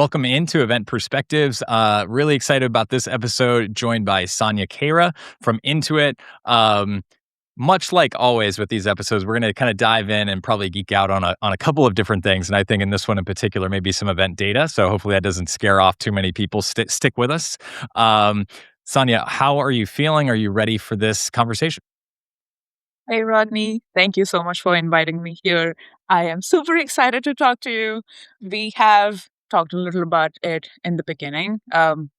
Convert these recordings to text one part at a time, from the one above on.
Welcome into Event Perspectives. Really excited about this episode, joined by Sanya Khera from Intuit. Much like always with these episodes, we're going to kind of dive in and probably geek out on a couple of different things. And I think in this one in particular, maybe some event data. So hopefully that doesn't scare off too many people. Stick with us. Sanya, how are you feeling? Are you ready for this conversation? Hey, Rodney. Thank you so much for inviting me here. I am super excited to talk to you. We have talked a little about it in the beginning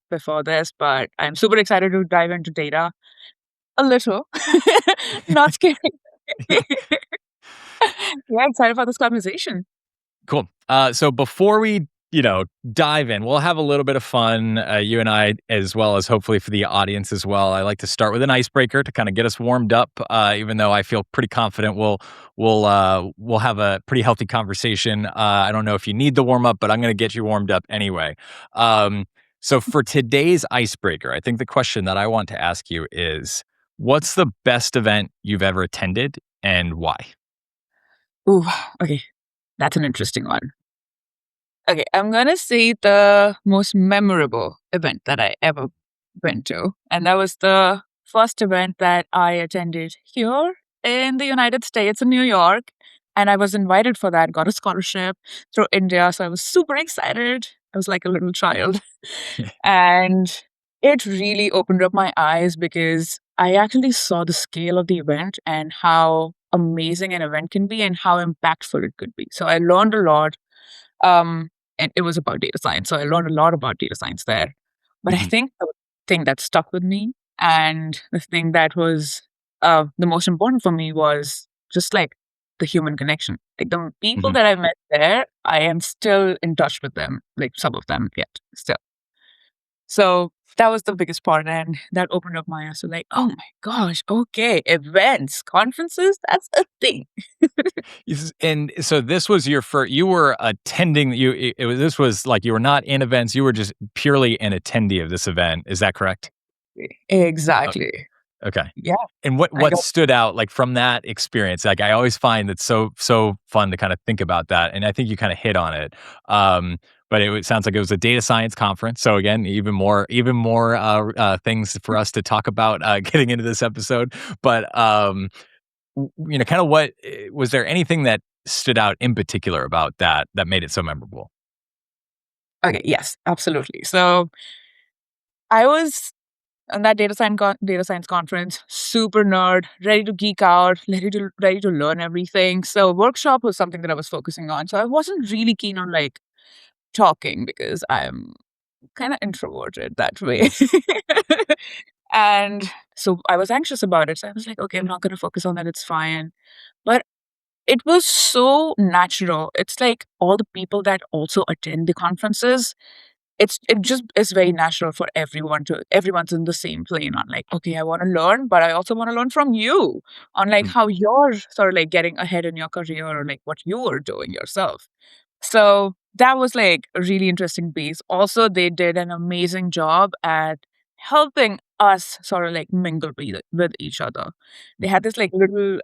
before this, but I'm super excited to dive into data a little. Not scary. Yeah, excited for this conversation. Cool. So before we, dive in, we'll have a little bit of fun, you and I, as well as hopefully for the audience as well. I like to start with an icebreaker to kind of get us warmed up. Even though I feel pretty confident we'll have a pretty healthy conversation. I don't know if you need the warm up, but I'm going to get you warmed up anyway. So for today's icebreaker, I think the question that I want to ask you is, what's the best event you've ever attended and why? Ooh, okay. That's an interesting one. Okay, I'm gonna say the most memorable event that I ever went to. And that was the first event that I attended here in the United States in New York. And I was invited for that, got a scholarship through India. So I was super excited. I was like a little child. And it really opened up my eyes because I actually saw the scale of the event and how amazing an event can be and how impactful it could be. So I learned a lot. Um, and it was about data science. So I learned a lot about data science there. But I Mhm, think the thing that stuck with me and the thing that was the most important for me was just like the human connection. Like the people mhm. that I met there, I am still in touch with them, like some of them yet still. So that was the biggest part. And that opened up my eyes to like, oh my gosh, okay, events, conferences, that's a thing. And so this was your first, you were attending, this was like you were not in events, you were just purely an attendee of this event. Is that correct? Oh, Exactly. okay. Yeah. And what I what got stood out like from that experience? Like I always find it so fun to kind of think about that, and I think you kind of hit on it. But sounds like it was a data science conference. So again, even more things for us to talk about getting into this episode. But kind of what was there anything that stood out in particular about that made it so memorable? Okay, yes, absolutely. So I was on that data science conference, super nerd, ready to geek out, ready to learn everything. So workshop was something that I was focusing on. So I wasn't really keen on like talking because I'm kind of introverted that way. And so I was anxious about it. So I was like, okay, I'm not going to focus on that. It's fine. But it was so natural. It's like all the people that also attend the conferences, it just is very natural for everyone's in the same plane on like, okay, I want to learn, but I also want to learn from you on like Mm, how you're sort of like getting ahead in your career or like what you are doing yourself. So that was like a really interesting piece. Also, they did an amazing job at helping us sort of like mingle with each other. They had this like little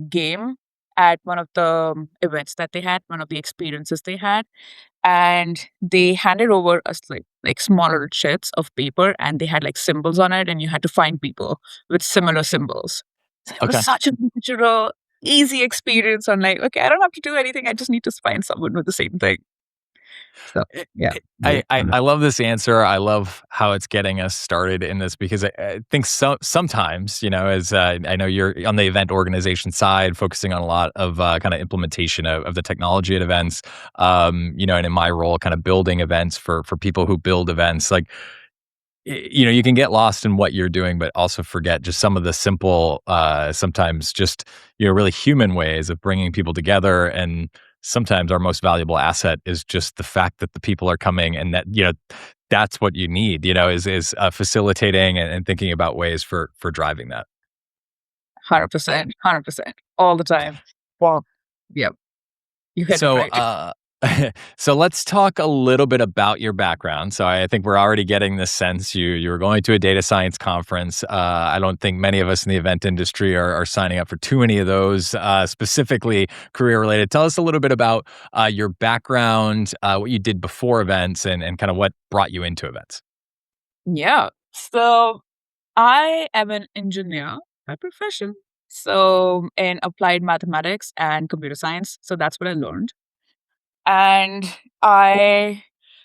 game at one of the events that they had, one of the experiences they had, and they handed over us like smaller sheets of paper, and they had like symbols on it, and you had to find people with similar symbols. So it was okay. such a natural, easy experience. I'm like, okay, I don't have to do anything. I just need to find someone with the same thing. So Eh, yeah. I love this answer. I love how it's getting us started in this because I think sometimes, as I know you're on the event organization side, focusing on a lot of kind of implementation of the technology at events, and in my role, kind of building events for people who build events, like, you can get lost in what you're doing, but also forget just some of the simple, sometimes just, really human ways of bringing people together. And sometimes our most valuable asset is just the fact that the people are coming and that, that's what you need, is facilitating and thinking about ways for driving that. 100%, 100%, all the time. Well, yep, you hit it So, right. So let's talk a little bit about your background. So I think we're already getting this sense you were going to a data science conference. I don't think many of us in the event industry are signing up for too many of those, specifically career related. Tell us a little bit about your background, what you did before events, and kind of what brought you into events. Yeah. So I am an engineer by profession. So in applied mathematics and computer science. So that's what I learned. And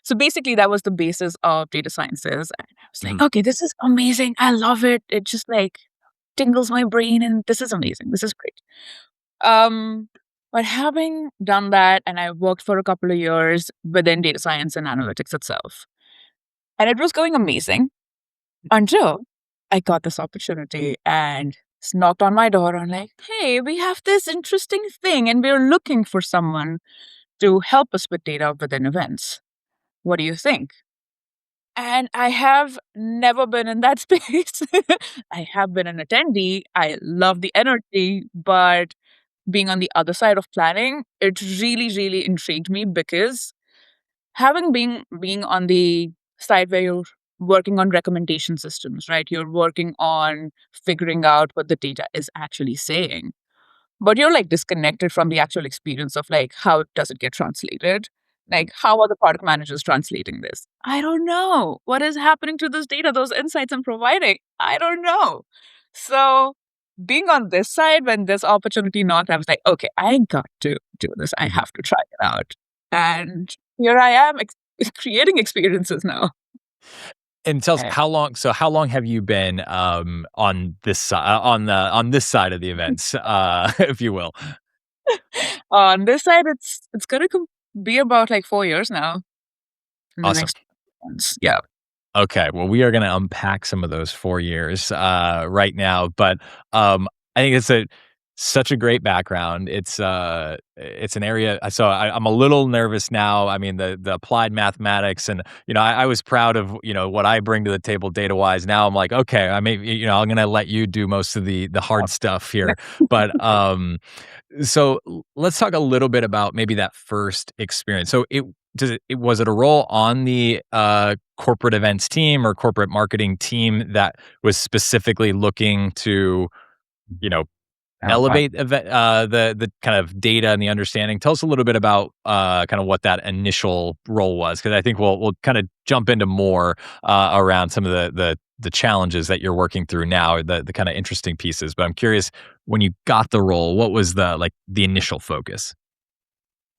so basically that was the basis of data sciences. And I was like, Mhm. okay, this is amazing. I love it. It just like tingles my brain and this is amazing. This is great. Um, but having done that, and I worked for a couple of years within data science and analytics itself, and it was going amazing until I got this opportunity and it's knocked on my door and like, hey, we have this interesting thing and we're looking for someone to help us with data within events. What do you think? And I have never been in that space. I have been an attendee. I love the energy, but being on the other side of planning, it really, really intrigued me because having being on the side where you're working on recommendation systems, right? You're working on figuring out what the data is actually saying, but you're like disconnected from the actual experience of like how does it get translated, like how are the product managers translating this? I don't know what is happening to this data, those insights I'm providing. I don't know. So being on this side, when this opportunity knocked, I was like, okay, I got to do this. I Mhm. have to try it out. And here I am creating experiences now. And tell us Okay. how long. So how long have you been on this side on this side of the events, if you will? On this side, it's gonna be about like 4 years now in the Awesome. next months. Yeah. Okay, well, we are gonna unpack some of those 4 years, right now, but, I think it's such a great background. It's an area I'm a little nervous now. I mean, the applied mathematics and, I was proud of, what I bring to the table data-wise. Now I'm like, "Okay, I'm gonna let you do most of the hard stuff here." But, let's talk a little bit about maybe that first experience. So was it a role on the corporate events team or corporate marketing team that was specifically looking to, you know, Oh, wow. elevate the kind of data and the understanding? Tell us a little bit about kind of what that initial role was, because I think we'll kind of jump into more around some of the challenges that you're working through now, the kind of interesting pieces. But I'm curious, when you got the role, what was the initial focus?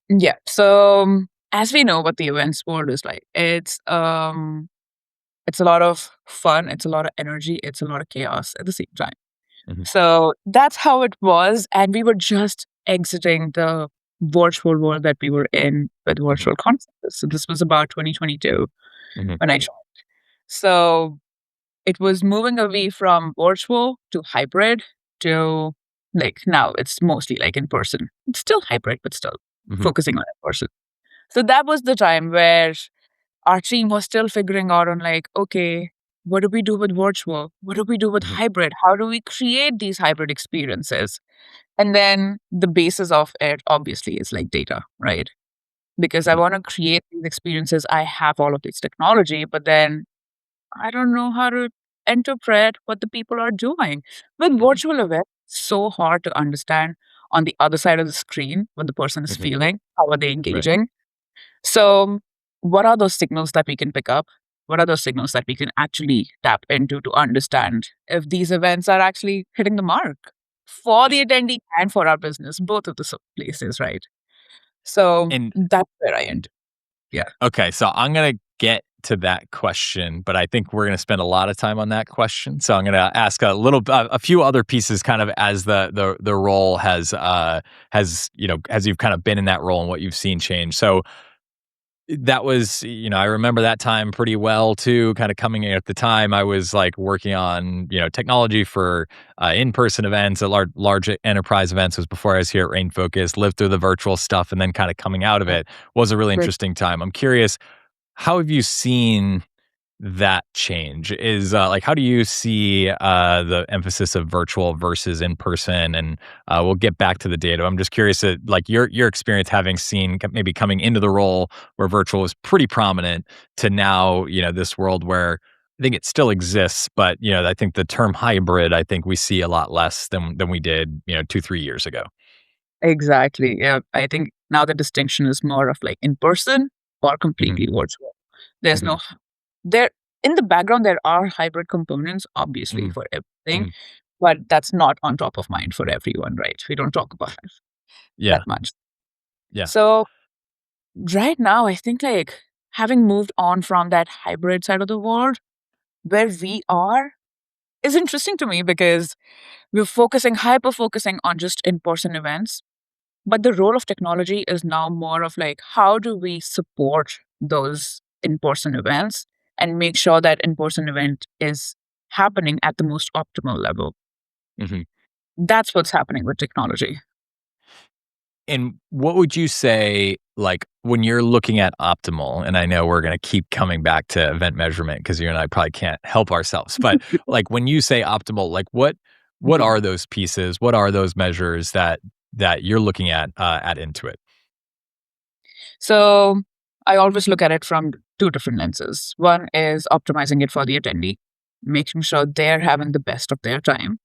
Yeah. So as we know what the events world is like, it's a lot of fun, it's a lot of energy, it's a lot of chaos at the same time. Mhm, So that's how it was. And we were just exiting the virtual world that we were in with mhm, virtual conferences. So this was about 2022 mhm, when I joined. So it was moving away from virtual to hybrid to like now it's mostly like in person. It's still hybrid, but still mhm, focusing on in person. So that was the time where our team was still figuring out on like, okay, what do we do with virtual? What do we do with mhm, hybrid? How do we create these hybrid experiences? And then the basis of it obviously is like data, right? Because I mhm, want to create these experiences. I have all of this technology, but then I don't know how to interpret what the people are doing. With mhm, virtual events, it's so hard to understand on the other side of the screen what the person is mhm. feeling, how are they Right. engaging. So, what are those signals that we can pick up? What are those signals that we can actually tap into to understand if these events are actually hitting the mark for the attendee and for our business, both of the places, right? So And that's where I end. Yeah. okay, so I'm gonna get to that question, but I think we're gonna spend a lot of time on that question. So I'm gonna ask a few other pieces, kind of as the role as you've kind of been in that role and what you've seen change. So that was, I remember that time pretty well too. Kind of coming in at the time, I was like working on technology for in-person events, large enterprise events. Was before I was here at RainFocus. Lived through the virtual stuff, and then kind of coming out of it was a really Great. interesting time. I'm curious, how have you seen that change? Is like how do you see the emphasis of virtual versus in person? And we'll get back to the data. I'm just curious, like your experience having seen maybe coming into the role where virtual is pretty prominent to now, this world where I think it still exists, but I think the term hybrid, I think we see a lot less than we did, 2-3 years ago. Exactly. Yeah. I think now the distinction is more of like in person or Hmm. completely virtual. There's Hmm. no there in the background there are hybrid components obviously Hmm. for everything, Hmm. but that's not on top of mind for everyone, right? We don't talk about it Yeah. that much. Yeah. So right now I think like having moved on from that hybrid side of the world where we are is interesting to me because we're hyper focusing on just in-person events. But the role of technology is now more of like, how do we support those in person events and make sure that in person event is happening at the most optimal level? Hmm. That's what's happening with technology. And what would you say, like, when you're looking at optimal, and I know we're gonna keep coming back to event measurement because you and I probably can't help ourselves, but, like, when you say optimal, like, what Mhm. are those pieces? What are those measures that you're looking at Intuit? So I always look at it from two different lenses. One is optimizing it for the attendee, making sure they're having the best of their time,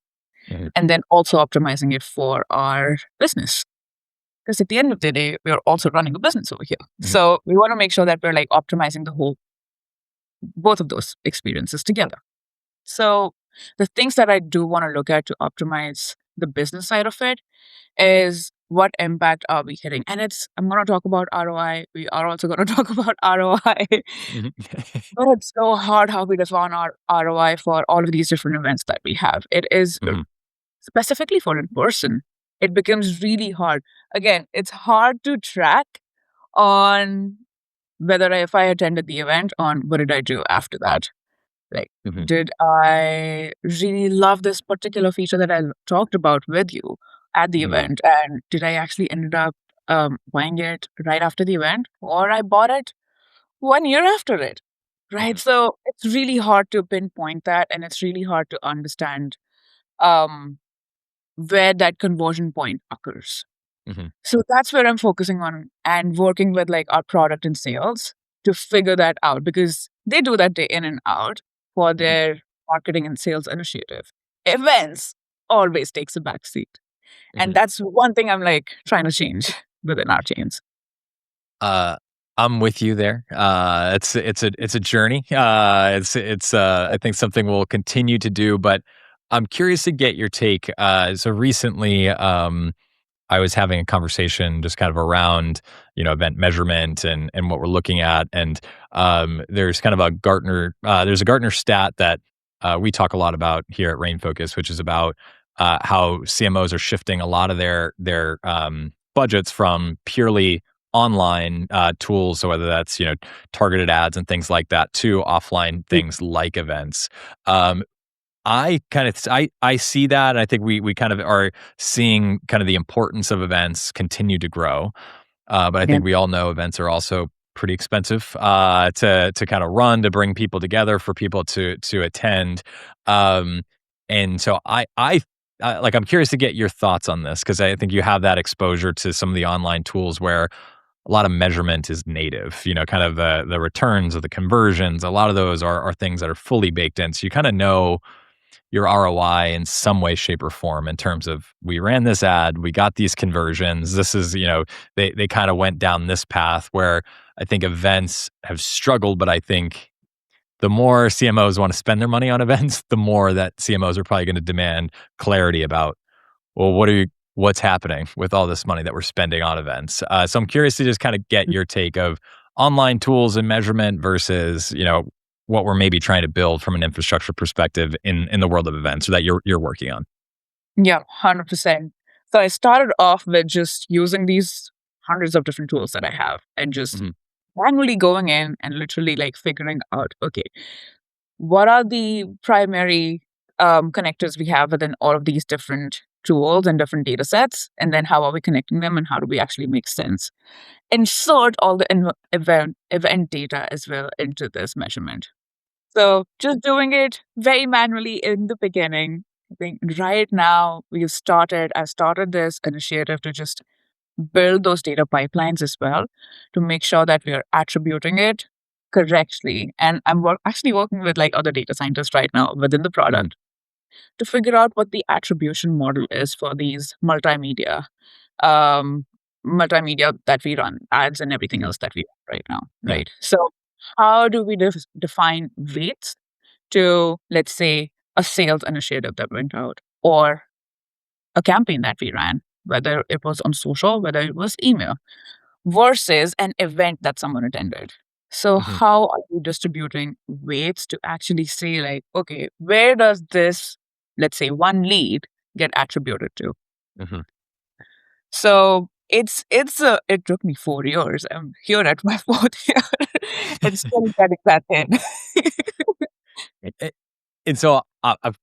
Mhm, and then also optimizing it for our business. Because at the end of the day, we're also running a business over here. mhm, So we want to make sure that we're like optimizing the whole, both of those experiences together. So the things that I do want to look at to optimize the business side of it is what impact are we hitting? And I'm going to talk about ROI. We are also going to talk about ROI, mhm. but it's so hard how we define our ROI for all of these different events that we have. It is Mhm, specifically for in person. It becomes really hard. Again, it's hard to track on whether if I attended the event on what did I do after that. Like, mhm, did I really love this particular feature that I talked about with you at the mhm, event? And did I actually ended up buying it right after the event, or I bought it 1 year after it? Right. mhm, So it's really hard to pinpoint that, and it's really hard to understand um, where that conversion point occurs. mhm, So that's where I'm focusing on and working with like our product and sales to figure that out because they do that day in and out for mhm, their marketing and sales initiative. Events always takes a back seat. And mhm. that's one thing I'm like trying to change within our chains. Uh, I'm with you there. It's a journey. It's I think something we'll continue to do, but I'm curious to get your take. So recently, I was having a conversation just kind of around, event measurement and what we're looking at. And there's kind of there's a Gartner stat that we talk a lot about here at RainFocus, which is about how CMOs are shifting a lot of their budgets from purely online tools, so whether that's targeted ads and things like that, to offline Yeah. things like events. Um, I see that, and I think we kind of are seeing kind of the importance of events continue to grow. But I Yeah. think we all know events are also pretty expensive to kind of run, to bring people together, for people to attend. Um, and so like, I'm curious to get your thoughts on this because I think you have that exposure to some of the online tools where a lot of measurement is native, kind of the returns or the conversions. A lot of those are things that are fully baked in. So you kind of know your ROI in some way, shape, or form in terms of, we ran this ad, we got these conversions. This is, they kind of went down this path where I think events have struggled, but I think the more CMOs want to spend their money on events, the more that CMOs are probably going to demand clarity about, well, what's happening with all this money that we're spending on events. So I'm curious to just kind of get your take of online tools and measurement versus, what we're maybe trying to build from an infrastructure perspective in the world of events, or that you're working on. Yeah, 100%. So I started off with just using these hundreds of different tools that I have and just Mhm, manually going in and literally like figuring out, okay, what are the primary connectors we have within all of these different tools and different data sets? And then how are we connecting them and how do we actually make sense? Insert all the event data as well into this measurement. So just doing it very manually in the beginning. I think right now I've started this initiative to just build those data pipelines as well to make sure that we are attributing it correctly. And I'm actually working with like other data scientists right now within the Mhm. product to figure out what the attribution model is for these um, multimedia that we run, ads and everything Mhm. else that we run right now, Yeah. right? So how do we define weights to, let's say, a sales initiative that went out or a campaign that we ran, whether it was on social, whether it was email, versus an event that someone attended. So, Mhm. how are you distributing weights to actually say, like, okay, where does this, let's say, one lead get attributed to? Mhm. So it took me 4 years. I'm here at my fourth year and still getting that in. A and so I'm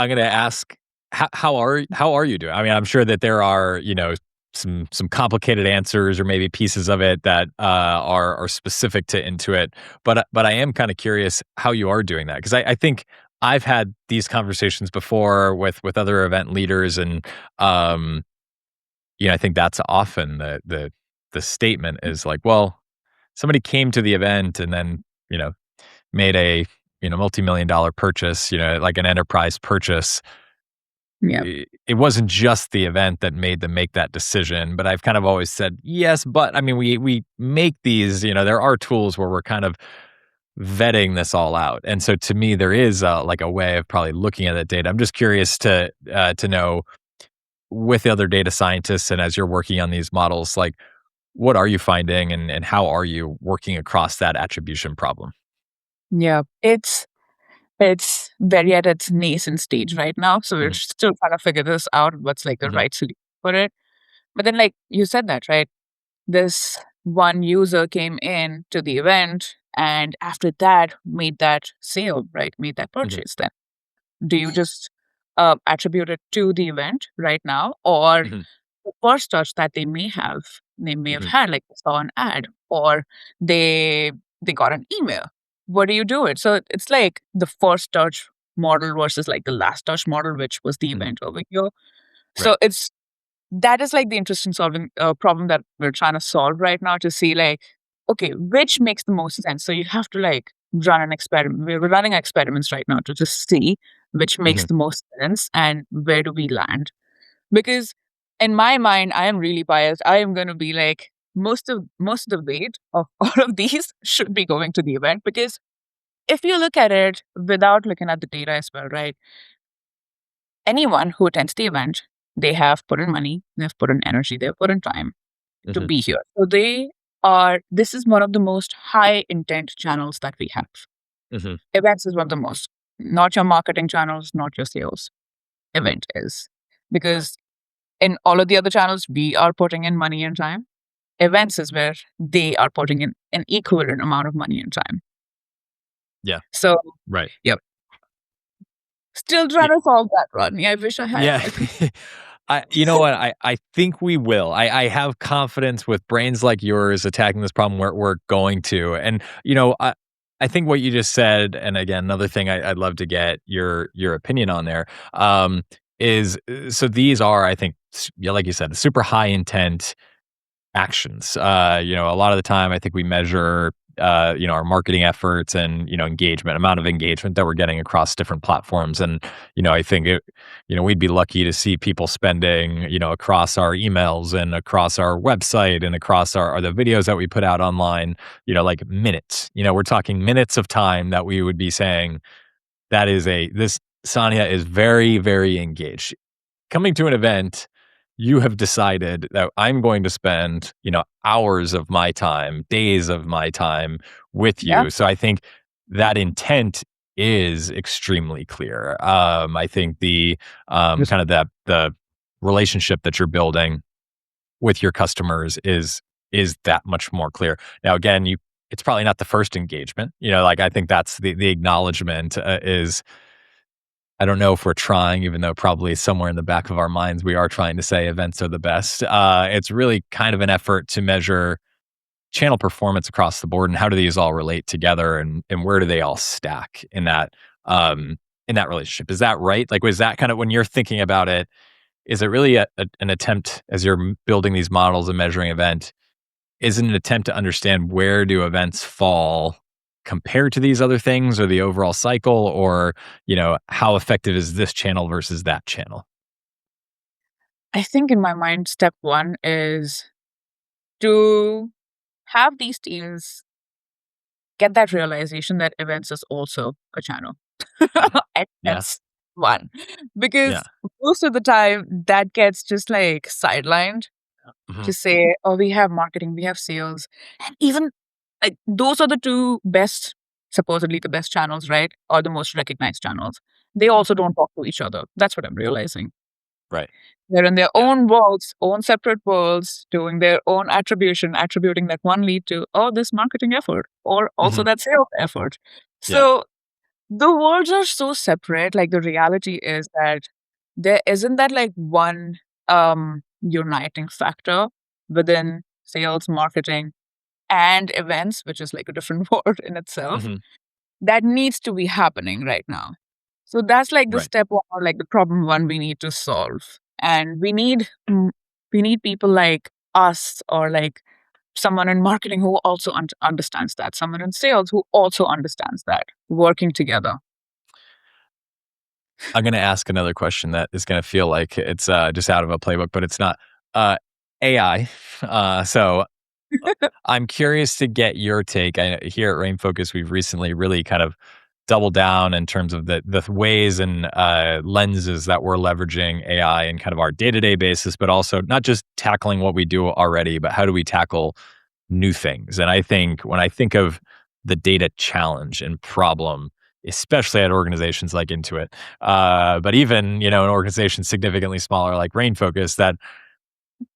gonna ask, how are you doing? I mean, I'm sure that there are, some complicated answers or maybe pieces of it that, are specific to Intuit, but I am kinda curious how you are doing that because I think I've had these conversations before with other event leaders and, um, I think that's often the statement is like, "Well, somebody came to the event and then, made a, multi-million dollar purchase, like an enterprise purchase. Yeah. It wasn't just the event that made them make that decision, but I've kind of always said, yes, but I mean, we make these, there are tools where we're kind of vetting this all out. And so to me, there is like a way of probably looking at that data. I'm just curious to know with the other data scientists and as you're working on these models, like what are you finding and how are you working across that attribution problem? Yeah. It's very at its nascent stage right now. So we're Mhm. still trying to figure this out, what's like the Mhm. right solution for it. But then like you said that, right? This one user came in to the event and after that made that sale, right? Made that Mhm. purchase then. Do you just attribute it to the event right now or Mhm. the first touch that they may have Mhm. had, like they saw an ad or they they got an email. What do you do it? So it's like the first touch model versus like the last touch model, which was the Mhm. event over here. Right. So it's that is like the interesting solving problem that we're trying to solve right now to see like, okay, which makes the most sense. So you have to like run an experiment. We're running experiments right now to just see which makes Mhm. the most sense and where do we land. Because in my mind, I am really biased. I am going to be like most of the weight of all of these should be going to the event because if you look at it without looking at the data as well, right? Anyone who attends the event, they have put in money, they've put in energy, they've put in time to Mhm. be here. So this is one of the most high intent channels that we have. Mhm. Events is one of the most, not your marketing channels, not your sales. Event is because in all of the other channels, we are putting in money and time. Events is where they are putting in an equivalent amount of money and time. Yeah. So, Right. yep. Still trying to solve that, Rodney. I wish I had. Yeah. I could. You know what? I think we will. I have confidence with brains like yours attacking this problem. We're going to. And I think what you just said, and again, another thing I'd love to get your opinion on there, is so these are, I think, yeah, like you said, super high intent actions. A lot of the time I think we measure our marketing efforts and, engagement, amount of engagement that we're getting across different platforms. And, I think we'd be lucky to see people spending, across our emails and across our website and across our the videos that we put out online, like minutes. We're talking minutes of time that we would be saying that is this Sanya is very, very engaged coming to an event, you have decided that I'm going to spend, hours of my time, days of my time with Yeah. you. So I think that intent is extremely clear. I think the Yes. kind of the relationship that you're building with your customers is that much more clear. Now, again, it's probably not the first engagement. Like I think that's the acknowledgement is I don't know if we're trying, even though probably somewhere in the back of our minds we are trying to say events are the best. It's really kind of an effort to measure channel performance across the board, and how do these all relate together, and where do they all stack in that relationship? Is that right? Like, was that kind of when you're thinking about it? Is it really an attempt as you're building these models and measuring event? Is it an attempt to understand where do events fall compared to these other things, or the overall cycle, or how effective is this channel versus that channel? I think in my mind, step one is to have these teams get that realization that events is also a channel. Mhm. And Yeah, that's one. yeah, Because most of the time that gets just like sidelined mhm, to say, oh, we have marketing, we have sales. And even like those are the two best, supposedly the best channels, right? Or the most recognized channels. They also don't talk to each other. That's what I'm realizing. right, They're in their yeah, own worlds, own separate worlds, doing their own attribution, attributing that one lead to, oh, this marketing effort, or also mhm, that sales effort. yeah, So the worlds are so separate. Like the reality is that there isn't that like one uniting factor within sales, marketing, and events, which is like a different word in itself, mhm, that needs to be happening right now. So that's like the right, step one, or like the problem one we need to solve. And we need people like us, or like someone in marketing who also understands that, someone in sales who also understands that, working together. I'm gonna ask another question that is gonna feel like it's, just out of a playbook, but it's not. Uh, AI. So I'm curious to get your take. Here at RainFocus, we've recently really kind of doubled down in terms of the ways and lenses that we're leveraging AI in kind of our day-to-day basis, but also not just tackling what we do already, but how do we tackle new things? And I think when I think of the data challenge and problem, especially at organizations like Intuit, but even an organization significantly smaller like RainFocus, that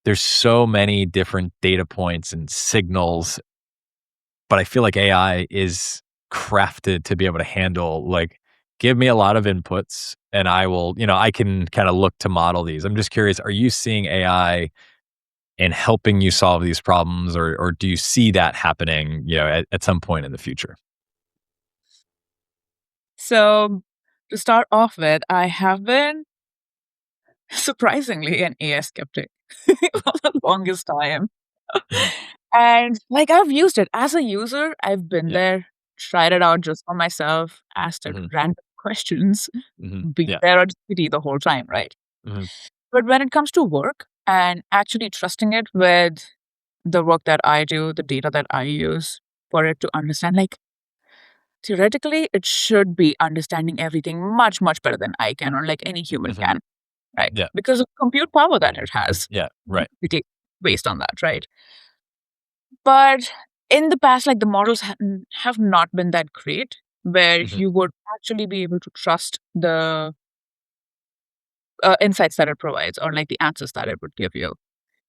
there's so many different data points and signals, but I feel like AI is crafted to be able to handle, like, give me a lot of inputs and I will, I can kind of look to model these. I'm just curious, are you seeing AI in helping you solve these problems, or do you see that happening, at some point in the future? So to start off with, I have been surprisingly an AI skeptic for the longest time. Mhm. And like I've used it as a user, I've been Yeah. there, tried it out just for myself, asked it Mhm. random questions, Mhm. being Yeah. there on GPT the whole time, right? Mhm. But when it comes to work and actually trusting it with the work that I do, the data that I use for it to understand, like theoretically, it should be understanding everything much, much better than I can, or like any human Mhm. can, right? Yeah. Because of compute power that it has, Yeah. Right. based on that, right? But in the past, like the models have not been that great, where Mhm. you would actually be able to trust the insights that it provides, or like the answers that it would give you.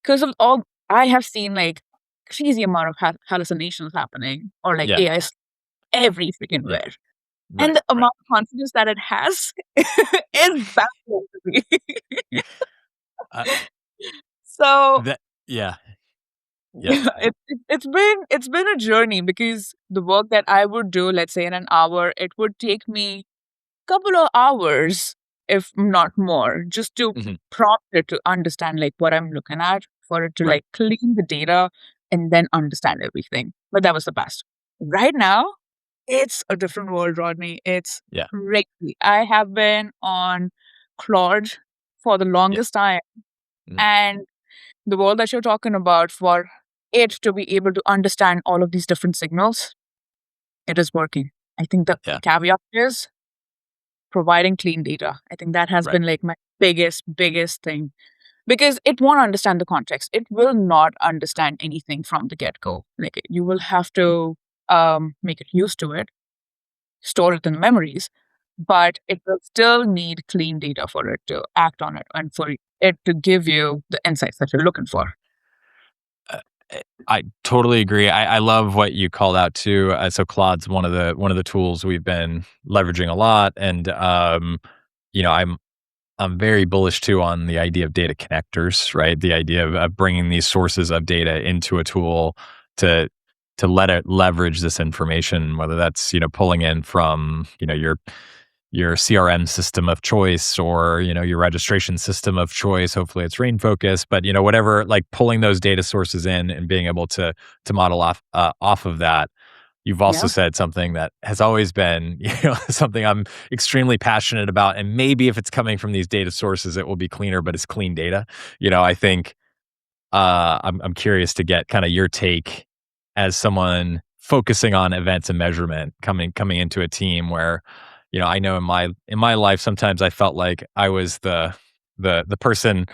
Because of all, I have seen like crazy amount of hallucinations happening, or like Yeah. AI every freaking Yeah. where. And Right. the Right. amount of confidence that it has is baffling to me. Uh, So that yeah. Yeah. yeah, it's been a journey, because the work that I would do, let's say in an hour, it would take me couple of hours, if not more, just to Mhm. prompt it to understand like what I'm looking at, for it to Right. like clean the data and then understand everything. But that was the past. Right now, it's a different world, Rodney. It's Yeah. crazy. I have been on Claude for the Yeah. longest time, Mhm. and the world that you're talking about, for it to be able to understand all of these different signals, it is working. I think the Yeah. caveat is providing clean data. I think that has Right. been like my biggest thing, because it won't understand the context. It will not understand anything from the get go. Like you will have to make it used to it, store it in memories, but it will still need clean data for it to act on it, and for it to give you the insights that you're looking for. Uh, I totally agree. I love what you called out too. So Claude's one of the tools we've been leveraging a lot, and I'm very bullish too on the idea of data connectors, right? The idea of bringing these sources of data into a tool to let it leverage this information, whether that's, pulling in from, your CRM system of choice, or, your registration system of choice. Hopefully it's RainFocus, but, whatever, like pulling those data sources in and being able to model off of that. You've also Yeah. said something that has always been, something I'm extremely passionate about. And maybe if it's coming from these data sources, it will be cleaner, but it's clean data. I think I'm curious to get kind of your take as someone focusing on events and measurement, coming into a team where, I know in my life sometimes I felt like I was the person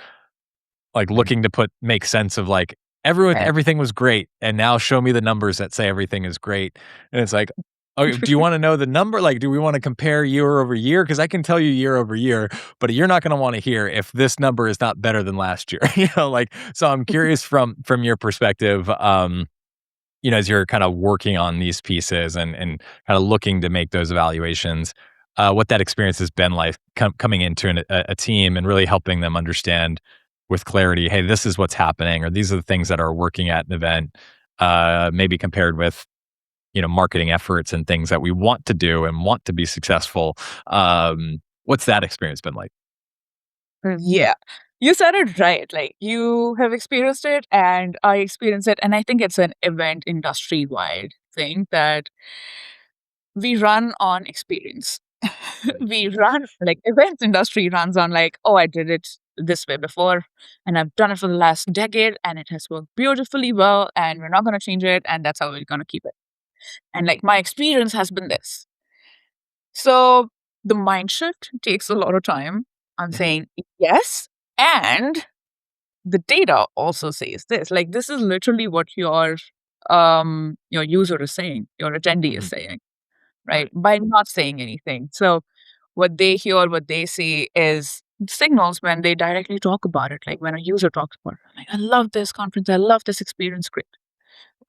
like looking to make sense of like Right. everything was great, and now show me the numbers that say everything is great. And it's like, okay, do you want to know the number? Like, do we want to compare year over year? Because I can tell you year over year, but you're not going to want to hear if this number is not better than last year. Like, so I'm curious from your perspective, as you're kind of working on these pieces and kind of looking to make those evaluations, what that experience has been like coming into a team and really helping them understand with clarity, hey, this is what's happening, or these are the things that are working at an event, maybe compared with, marketing efforts and things that we want to do and want to be successful. What's that experience been like? Yeah. You said it right. Like you have experienced it and I experienced it. And I think it's an event industry wide thing that we run on experience. Mhm. We run like events industry runs on like, oh, I did it this way before and I've done it for the last decade and it has worked beautifully well and we're not going to change it and that's how we're going to keep it. And like my experience has been this. So the mind shift takes a lot of time. I'm Mhm. saying yes. And the data also says this. Like this is literally what your user is saying, your attendee is Mhm. saying, right? Right. By not saying anything. So what they hear, what they see is signals when they directly talk about it. Like when a user talks about it, like, I love this conference, I love this experience, great.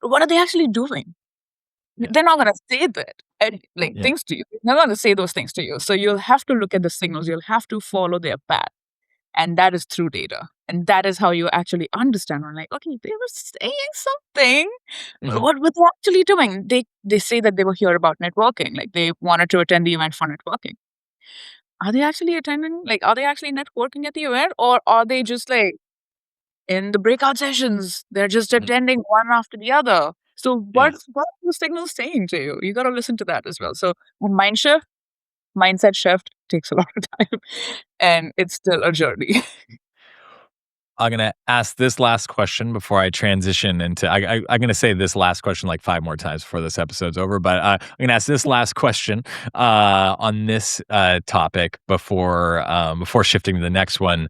But what are they actually doing? Yeah. They're not gonna say that and like Yeah. things to you. They're not gonna say those things to you. So you'll have to look at the signals, you'll have to follow their path. And that is through data. And that is how you actually understand. Or like, okay, they were saying something. Mhm. What were they actually doing? They say that they were here about networking. Like they wanted to attend the event for networking. Are they actually attending? Like, are they actually networking at the event? Or are they just like in the breakout sessions? They're just Mhm. attending one after the other. So Yeah. what are the signals saying to you? You gotta listen to that as well. So mindset shift takes a lot of time and it's still a journey. I'm gonna ask this last question before I transition into. I'm gonna say this last question like 5 more times before this episode's over, but I'm gonna ask this last question on this topic before shifting to the next one.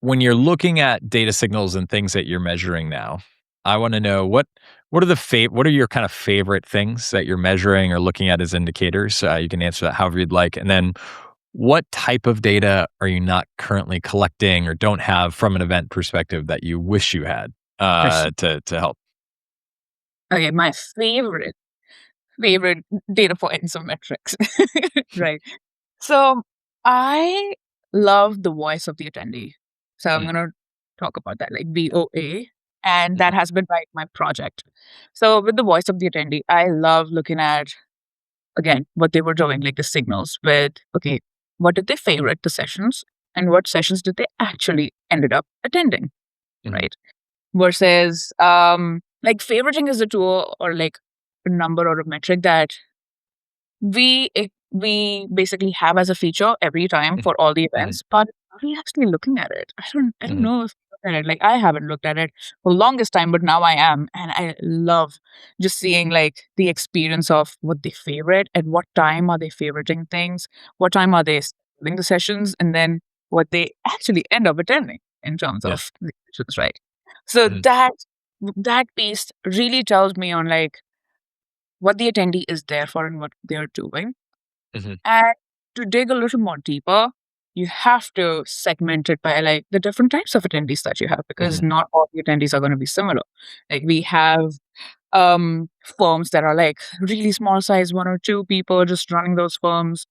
When you're looking at data signals and things that you're measuring now, I want to know what are your kind of favorite things that you're measuring or looking at as indicators. You can answer that however you'd like, and then what type of data are you not currently collecting or don't have from an event perspective that you wish you had Question. to help? Okay, my favorite data points of metrics. Right. So I love the voice of the attendee. So I'm Mm, gonna talk about that, like VOA. And that mhm, has been my project. So with the voice of the attendee, I love looking at again what they were doing, like the signals with okay, what did they favorite the sessions and what sessions did they actually ended up attending, mhm, right? Versus like favoriting is a tool or like a number or a metric that we basically have as a feature every time mhm, for all the mhm, events, but are we actually looking at it? I don't mhm, know if we look at it. Like I haven't looked at it for the longest time, but now I am. And I love just seeing like the experience of what they favorite, at what time are they favoriting things, what time are they doing the sessions, and then what they actually end up attending in terms yeah, of the sessions, right? So mhm, that piece really tells me on like what the attendee is there for and what they're doing. mhm, And to dig a little more deeper, you have to segment it by like the different types of attendees that you have because mhm, not all the attendees are going to be similar. Like we have firms that are like really small size, one or two people just running those firms.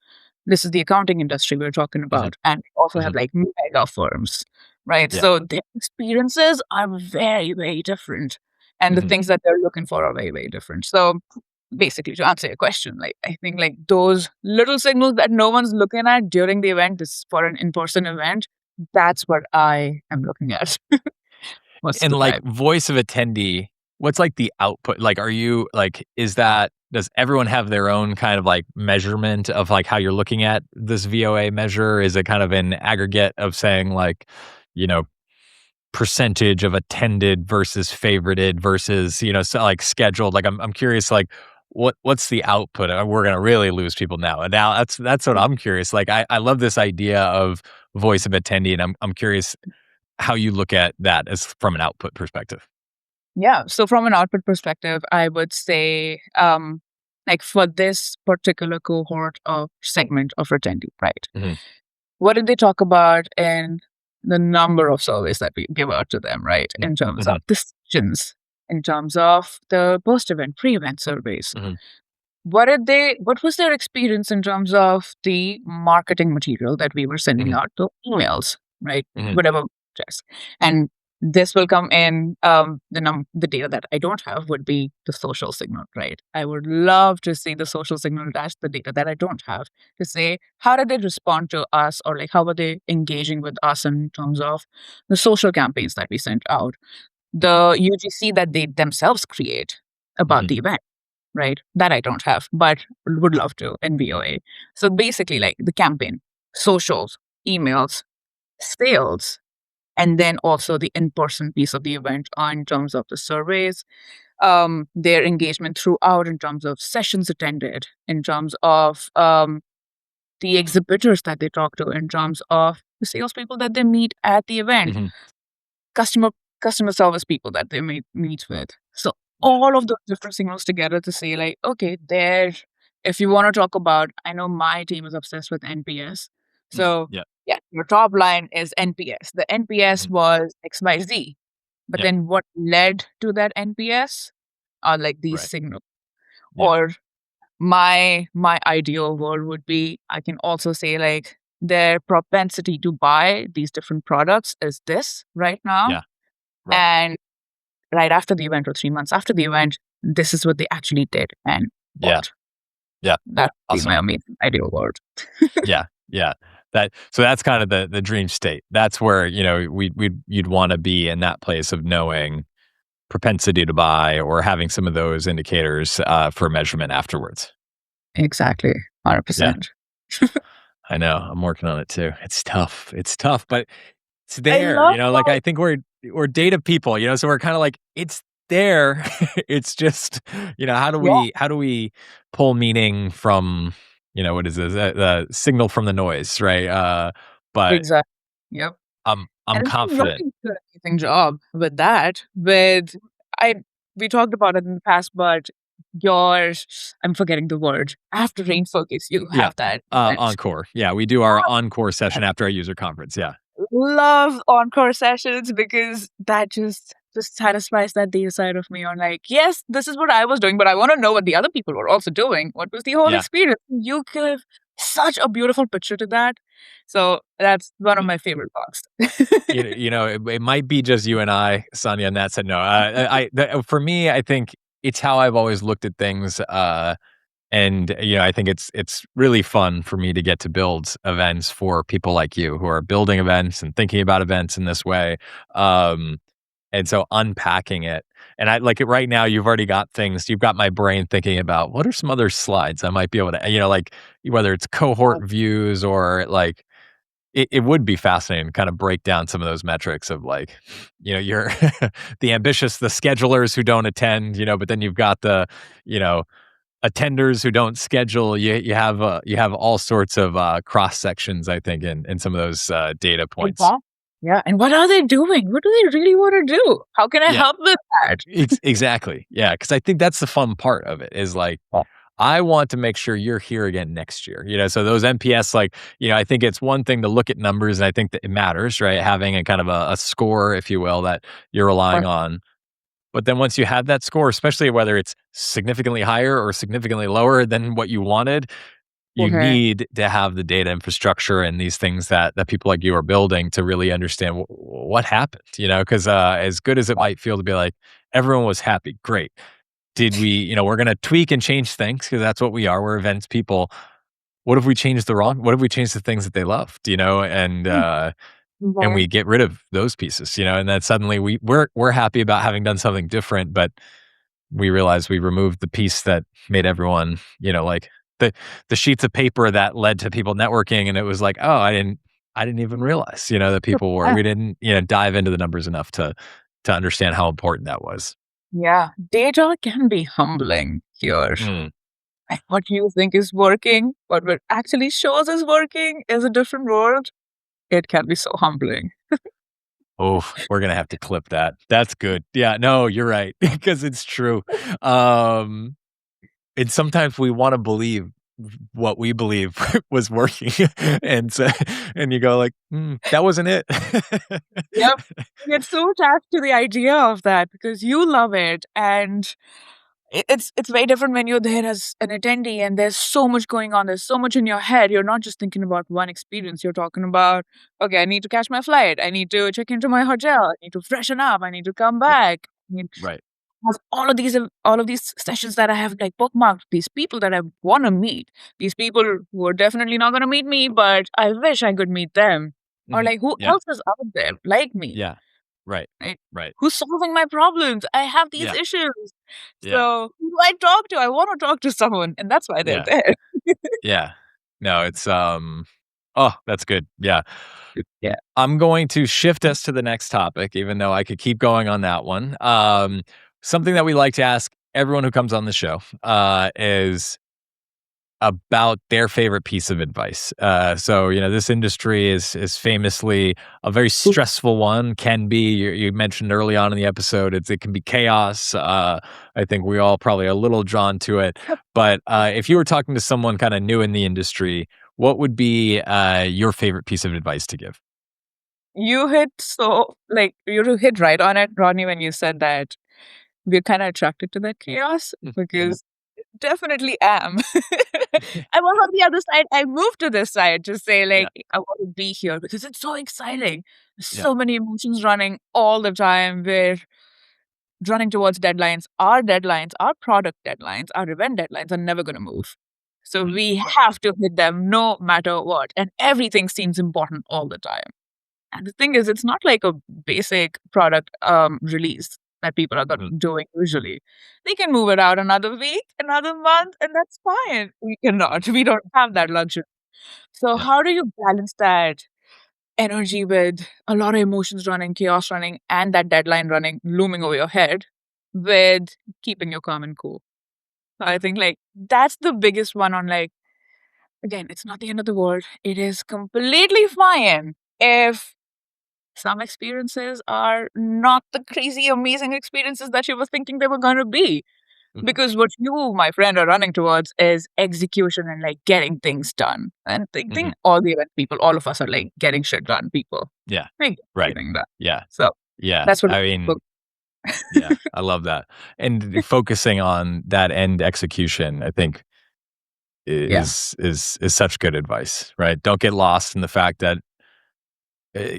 This is the accounting industry we're talking mhm, about. And we also have mhm, like mega firms, right? yeah, So their experiences are very, very different. and the things that they're looking for are very, very different. So basically, to answer your question, like I think like those little signals that no one's looking at during the event is for an in-person event. That's what I am looking at most of And the like time. voice of attendee, what's like the output? Like, are you like, does everyone have their own kind of like measurement of like how you're looking at this VOA measure? Is it kind of an aggregate of saying like, you know, percentage of attended versus favorited versus, so like scheduled? Like, I'm curious, like, what's the output? We're gonna really lose people now. And now that's what I'm curious. Like, I love this idea of voice of attendee, and I'm curious how you look at that as from an output perspective. Yeah. So from an output perspective, I would say, like for this particular cohort of segment of attendee, right? Mhm, What did they talk about in the number of surveys that we give out to them, right? mm, In terms mhm, of decisions, in terms of the post-event, pre-event surveys. mhm, What was their experience in terms of the marketing material that we were sending mhm, out, the emails, right? mhm, Whatever just. And this will come in the data that I don't have would be the social signal, right? I would love to see the social signal attached to the data that I don't have to say how did they respond to us, or like how were they engaging with us in terms of the social campaigns that we sent out, the UGC that they themselves create about mhm. the event, right? That I don't have, but would love to in VOA. So basically, like the campaign, socials, emails, sales, and then also the in-person piece of the event in terms of the surveys, their engagement throughout in terms of sessions attended, in terms of the exhibitors that they talk to, in terms of the salespeople that they meet at the event, Mhm. customer customer service people that they meet with. So Yeah. all of those different signals together to say like, okay, there. If you want to talk about, I know my team is obsessed with NPS. Mhm. So Yeah. yeah, your top line is NPS. The NPS Mhm. was XYZ, but Yeah. then what led to that NPS are like these Right. signals. Yeah. Or my ideal world would be I can also say like their propensity to buy these different products is this right now. Yeah. Right. And right after the event or 3 months after the event, this is what they actually did and Yeah. bought. Yeah. That would be Awesome. my amazing ideal world. Yeah. Yeah. That's kind of the dream state. That's where, you'd want to be in that place of knowing propensity to buy or having some of those indicators for measurement afterwards. Exactly. Yeah. 100%. I know. I'm working on it too. It's tough. It's tough, but it's I there. love Like that. I think we're data people, so we're kind of like it's there. It's just, Yeah, how do we pull meaning from, what is this? The signal from the noise, right? But exactly. Yep. I'm And I think confident. Rodney did an amazing job with that. I we talked about it in the past, but yours I'm forgetting the word. After RainFocus, you Yeah. have that event. Encore. Yeah, we do our encore session after our user conference. Yeah. Love encore sessions because that just satisfies that data side of me on like, yes, this is what I was doing, but I want to know what the other people were also doing. What was the whole Yeah. experience? You give such a beautiful picture to that. So that's one of my favorite parts. It might be just you and I, Sanya, and that said no. For me, I think it's how I've always looked at things. And I think it's really fun for me to get to build events for people like you who are building events and thinking about events in this way. Um, and so unpacking it, and I like it right now. You've already got things. You've got my brain thinking about what are some other slides I might be able to, like whether it's cohort views or like it would be fascinating to kind of break down some of those metrics of like, you're the ambitious, the schedulers who don't attend, but then you've got the, you know, attenders who don't schedule. You have all sorts of cross sections, I think, in some of those data points. Exactly. Yeah. And what are they doing? What do they really want to do? How can I Yeah, help with that? exactly. Yeah, because I think that's the fun part of it is like I want to make sure you're here again next year. So those NPS, like, I think it's one thing to look at numbers, and I think that it matters, right? Having a kind of a score, if you will, that you're relying on. But then once you have that score, especially whether it's significantly higher or significantly lower than what you wanted, you Okay. need to have the data infrastructure and these things that people like you are building to really understand what happened, because as good as it might feel to be like, Everyone was happy. Great. Did we, we're going to tweak and change things because that's what we are. We're events people. What if we change what if we change the things that they loved, and Right. we get rid of those pieces, and then suddenly we're happy about having done something different, but we realize we removed the piece that made everyone, like the sheets of paper that led to people networking, and it was like, oh, I didn't even realize, that people were, Yeah. we didn't, dive into the numbers enough to understand how important that was. Yeah. Data can be humbling here. Mm. Like what you think is working, what actually shows is working is a different world. It can be so humbling. Oh, we're gonna have to clip that. That's good. Yeah, no, you're right because it's true. Um, and sometimes we want to believe what we believe was working, and so, and you go like, that wasn't it. Yep. You get so attached to the idea of that because you love it, and it's very different when you're there as an attendee and there's so much going on. There's so much in your head. You're not just thinking about one experience. You're talking about, okay, I need to catch my flight. I need to check into my hotel. I need to freshen up. I need to come Right, back. I mean, right. have all of these sessions that I have like bookmarked, these people that I want to meet, these people who are definitely not going to meet me, but I wish I could meet them. Or Mhm. like who Yeah, else is out there like me? yeah. Right, Right? right. Who's solving my problems? I have these Yeah, issues. yeah, So who do I talk to? I want to talk to someone, and that's why they're yeah, there. yeah. No, oh, that's good. Yeah. Yeah. I'm going to shift us to the next topic, even though I could keep going on that one. Something that we like to ask everyone who comes on the show is about their favorite piece of advice. So this industry is famously a very stressful one. Can be. You mentioned early on in the episode, it can be chaos. I think we all probably are a little drawn to it. But if you were talking to someone kind of new in the industry, what would be your favorite piece of advice to give? You hit right on it, Rodney, when you said that we're kind of attracted to that chaos Mhm. because definitely am. I was on the other side. I moved to this side to say, Yeah, like, I want to be here because it's so exciting. There's yeah, so many emotions running all the time. We're running towards deadlines, our product deadlines, our event deadlines are never going to move. So mhm, we right. have to hit them no matter what. And everything seems important all the time. And the thing is, it's not like a basic product release that people are Mhm. doing usually. They can move it out another week, another month, and that's fine. We cannot. We don't have that luxury. So, Yeah, how do you balance that energy with a lot of emotions running, chaos running, and that deadline running, looming over your head with keeping your calm and cool? So I think like that's the biggest one on like, again, it's not the end of the world. It is completely fine if some experiences are not the crazy amazing experiences that you were thinking they were going to be. mhm, Because what you, my friend, are running towards is execution and like getting things done. And I mhm. think all the event people, all of us are like getting shit done people. Yeah, Like right. everything done. Yeah, So yeah. that's what I mean, book. yeah, I love that. And focusing on that end execution, I think Yeah. is such good advice, right? Don't get lost in the fact that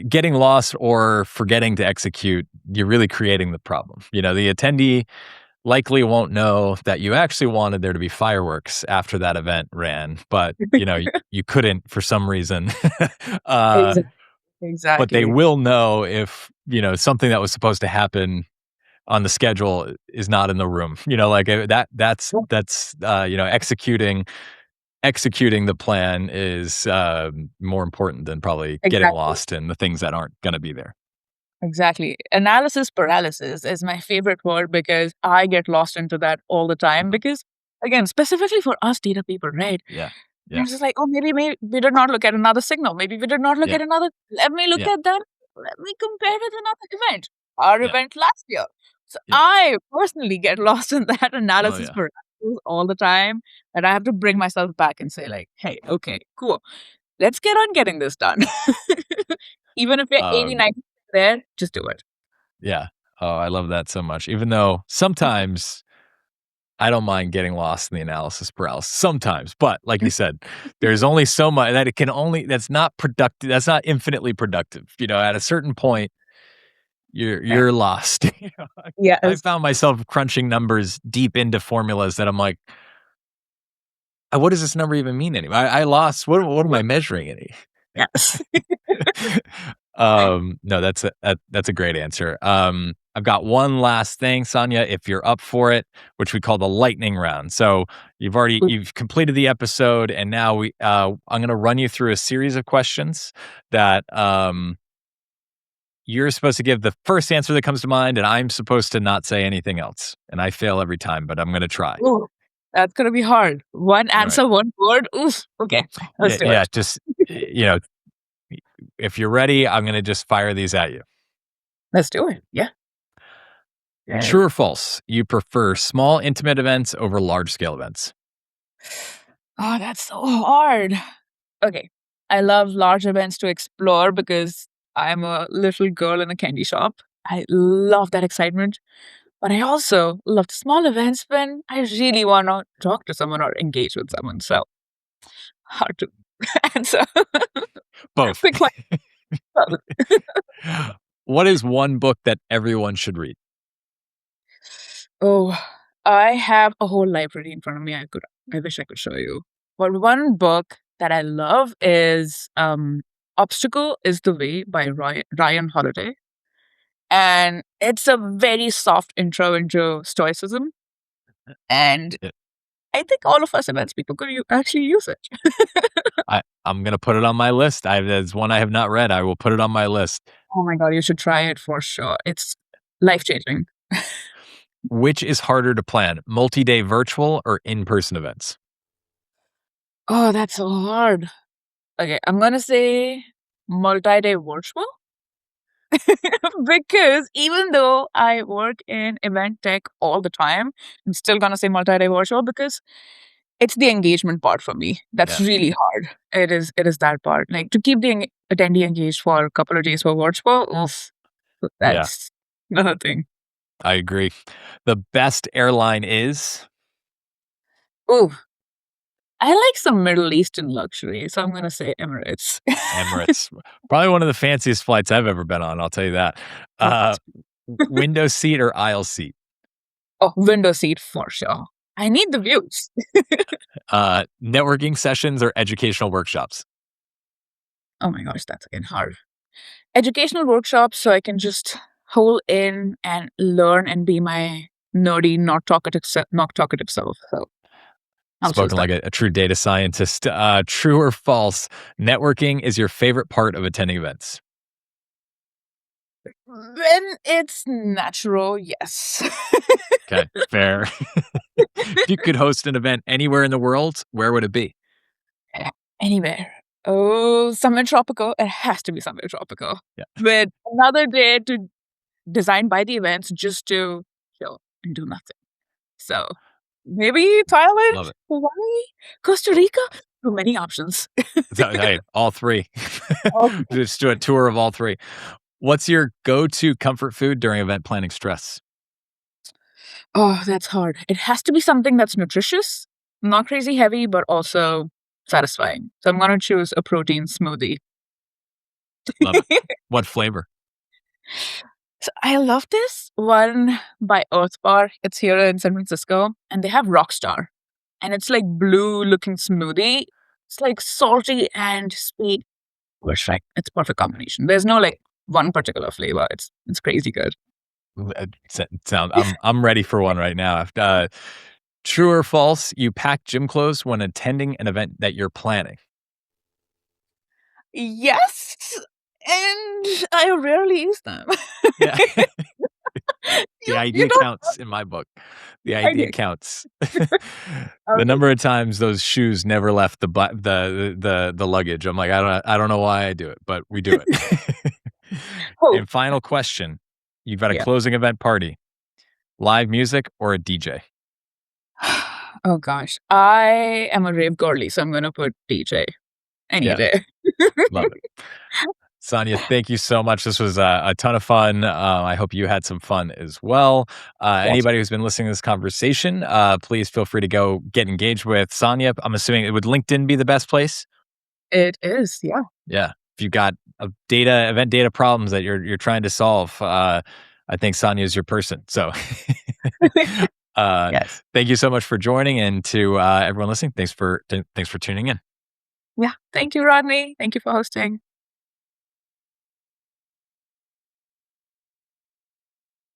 getting lost or forgetting to execute, you're really creating the problem. The attendee likely won't know that you actually wanted there to be fireworks after that event ran, but you couldn't for some reason. uh, Exactly. but they Exactly. will know if something that was supposed to happen on the schedule is not in the room. Like that's executing the plan is more important than probably getting Exactly. lost in the things that aren't going to be there. Exactly. Analysis paralysis is my favorite word because I get lost into that all the time. Mhm. Because again, specifically for us data people, right? Yeah, We're yeah, just like, oh, maybe we did not look at another signal. Maybe we did not look yeah, at another. Let me look yeah, at that. Let me compare with another event. Our yeah, event last year. So yeah. I personally get lost in that Oh analysis yeah, paralysis all the time. And I have to bring myself back and say, like, hey, okay, cool. Let's get on getting this done. Even if we're 80, um, 90 there, just do it. yeah. Oh, I love that so much. Even though sometimes I don't mind getting lost in the analysis paralysis sometimes, but like you said, there's only so much that that's not productive. That's not infinitely productive. At a certain point, you're lost. I Yes. found myself crunching numbers deep into formulas that I'm like, what does this number even mean anymore? I lost. What am I measuring any? Yes. No, that's a great answer. I've got one last thing, Sanya, if you're up for it, which we call the lightning round. So you've completed the episode, and now I'm going to run you through a series of questions that you're supposed to give the first answer that comes to mind, and I'm supposed to not say anything else. And I fail every time, but I'm going to try. Ooh, that's gonna be hard. One All right. answer, one word. Oof. Okay, let's do it. Just if you're ready, I'm going to just fire these at you. Let's do it. Yeah. True or false? You prefer small, intimate events over large scale events? Oh, that's so hard. Okay. I love large events to explore because I'm a little girl in a candy shop. I love that excitement. But I also love the small events when I really want to talk to someone or engage with someone. So hard to answer. Both. Pick one. What is one book that everyone should read? Oh, I have a whole library in front of me. I wish I could show you. But one book that I love is Obstacle is the Way by Ryan Holiday. And it's a very soft intro into Stoicism. And Yeah. I think all of us events people could actually use it. I'm going to put it on my list. There's one I have not read. I will put it on my list. Oh my God, you should try it for sure. It's life-changing. Which is harder to plan, multi-day virtual or in-person events? Oh, that's so hard. Okay, I'm going to say multi-day virtual. Because even though I work in event tech all the time, I'm still gonna say multi-day virtual because it's the engagement part for me. That's really hard. It is that part. Like to keep the attendee engaged for a couple of days for virtual, oof, that's another thing. I agree. The best airline is? Ooh, I like some Middle Eastern luxury, so I'm gonna say Emirates. Emirates. Probably one of the fanciest flights I've ever been on, I'll tell you that. Window seat or aisle seat? Oh, window seat for sure. I need the views. Networking sessions or educational workshops? Oh my gosh, that's again hard. Educational workshops so I can just hole in and learn and be my nerdy, not talkative self. So I'll choose Spoken like that. a true data scientist. True or false? Networking is your favorite part of attending events? When it's natural, yes. Okay, fair. If you could host an event anywhere in the world, where would it be? Anywhere. Oh, somewhere tropical. It has to be somewhere tropical. Yeah. With another day to design by the events just to chill and do nothing. So maybe Thailand, Love it. Hawaii, Costa Rica. So many options. Hey, all three. Oh. Just do a tour of all three. What's your go-to comfort food during event planning stress? Oh, that's hard. It has to be something that's nutritious, not crazy heavy, but also satisfying. So I'm gonna choose a protein smoothie. Love it. What flavor? So I love this one by Earth Bar. It's here in San Francisco, and they have Rockstar, and it's like blue-looking smoothie. It's like salty and sweet. Perfect. It's perfect combination. There's no like one particular flavor. It's crazy good. I'm ready for one right now. True or false? You pack gym clothes when attending an event that you're planning? Yes, and I rarely use them. Yeah. The You idea don't counts in my book. The I idea do. counts. The number of times those shoes never left the luggage. I'm like, I don't know why I do it, but we do it. Oh, And final question. You've got a yeah. closing event party. Live music or a DJ? Oh gosh, I am a rave girly, so I'm gonna put DJ any Yeah. day. Love it. Sanya, thank you so much. This was a ton of fun. I hope you had some fun as well. Yes. Anybody who's been listening to this conversation, please feel free to go get engaged with Sanya. I'm assuming would LinkedIn be the best place? It is, yeah. Yeah. If you got event data problems that you're trying to solve, I think Sanya is your person. So, Yes. thank you so much for joining, and to everyone listening, thanks for tuning in. Yeah. Thank you, Rodney. Thank you for hosting.